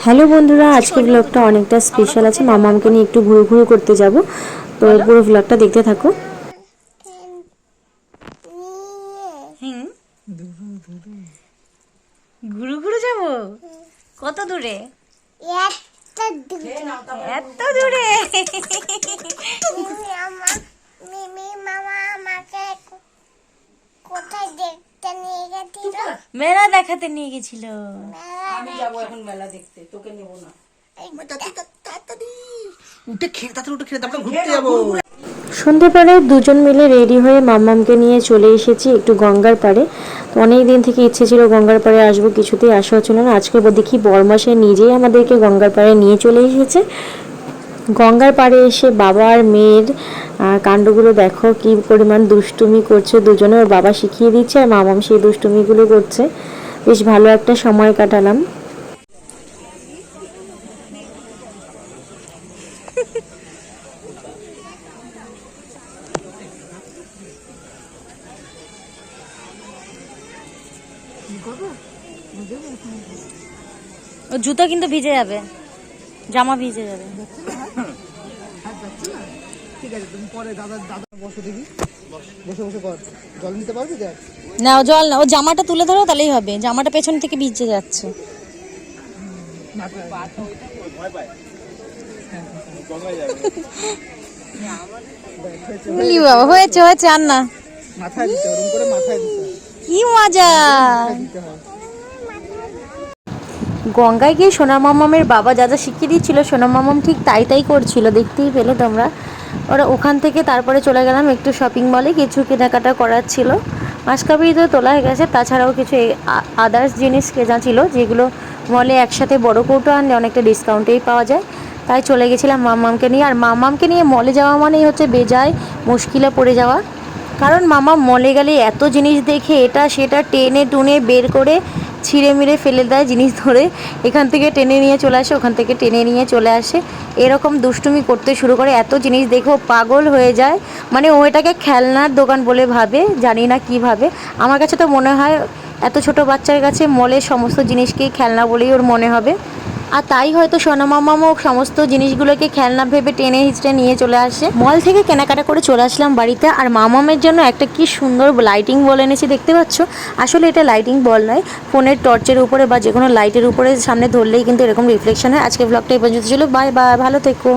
Hello বন্ধুরা, আজকের ব্লগটা অনেকটা স্পেশাল আছে। মামামকে নিয়ে একটু ঘুরু ঘুরু করতে যাব, তো পুরো ব্লগটা দেখতে থাকো। ঘুরু ঘুরু যাব? কত দূরে? এত দূরে? মেলা দেখাতে নিয়ে গেছিল। আমি যাবো এখন মেলা দেখতে, তোকে নেব না। উঠে খেয়ে তারপরে ঘুরতে যাবো। সন্ধ্যেবেলায় দুজন মিলে রেডি হয়ে মামামকে নিয়ে চলে এসেছি একটু গঙ্গার পাড়ে। তো অনেক দিন থেকে ইচ্ছে ছিল গঙ্গার পাড়ে আসবো, কিছুতেই আসা হচ্ছিল না। আজকে দেখি বরমাসে নিজেই আমাদেরকে গঙ্গার পাড়ে নিয়ে চলে এসেছে। গঙ্গার পাড়ে এসে বাবা আর মেয়ের কাণ্ডগুলো দেখো, কি পরিমাণ দুষ্টুমি করছে দুজনে। ওর বাবা শিখিয়ে দিচ্ছে আর মামাম সেই দুষ্টুমিগুলো করছে। বেশ ভালো একটা সময় কাটালাম। ও জুতো কিন্তু ভিজে যাবে, জামা ভিজে যাবে। ঠিক আছে, তুমি পরে দাদা বসো দেখি, বসে বসে কর। জল নিতে পারবি? দেখ না, ও জল না, ও জামাটা তুলে ধরো তাহলেই হবে। জামাটা পেছন থেকে ভিজে যাচ্ছে। বাবা হয়েছে হয়েছে, আর না। মাথায় দিতে, ওরকম করে মাথায় দিতে, কি মজা! দিতে হয়। গঙ্গায় গিয়ে সোনা মামামের বাবা যা যা শিখিয়ে দিচ্ছিল, সোনা মামাম ঠিক তাই তাই করছিল, দেখতেই পেলে তোমরা। ওরা ওখান থেকে তারপরে চলে গেলাম একটু শপিং মলে, কিছু কেনাকাটা করার ছিল। মাসকাবারি তো তোলা হয়ে গেছে, তাছাড়াও কিছু আদার্স জিনিস কেনা ছিল যেগুলো মলে একসাথে বড় কৌটো আনলে অনেকটা ডিসকাউন্টেই পাওয়া যায়। তাই চলে গেছিলাম মামামকে নিয়ে। আর মামামকে নিয়ে মলে যাওয়া মানেই হচ্ছে বেজায় মুশকিলে পড়ে যাওয়া, কারণ মামা মলে গেলে এত জিনিস দেখে এটা সেটা টেনে টুনে বের করে ছিঁড়ে মিড়ে ফেলে দেয় জিনিস ধরে। এখান থেকে টেনে নিয়ে চলে আসে, ওখান থেকে টেনে নিয়ে চলে আসে, এরকম দুষ্টুমি করতে শুরু করে। এত জিনিস দেখেও পাগল হয়ে যায়, মানে ও এটাকে খেলনার দোকান বলে ভাবে, জানি না কী ভাবে। আমার কাছে তো মনে হয় এত ছোট বাচ্চার কাছে মলের সমস্ত জিনিসকেই খেলনা বলেই ওর মনে হবে। আর তাই হয়তো সোনা মামামও সমস্ত জিনিসগুলোকে খেলনা ভেবে টেনে হিচড়ে নিয়ে চলে আসে। মল থেকে কেনাকাটা করে চলে আসলাম বাড়িতে। আর মামামের জন্য একটা কি সুন্দর লাইটিং বল এনেছি, দেখতে পাচ্ছ। আসলে এটা লাইটিং বল নয়, ফোনের টর্চের উপরে বা যে কোনো লাইটের উপরে সামনে ধরলেই কিন্তু এরকম রিফ্লেকশন হয়। আজকে ব্লগটা এই পর্যন্ত ছিল। বাই বাই, ভালো থেকো।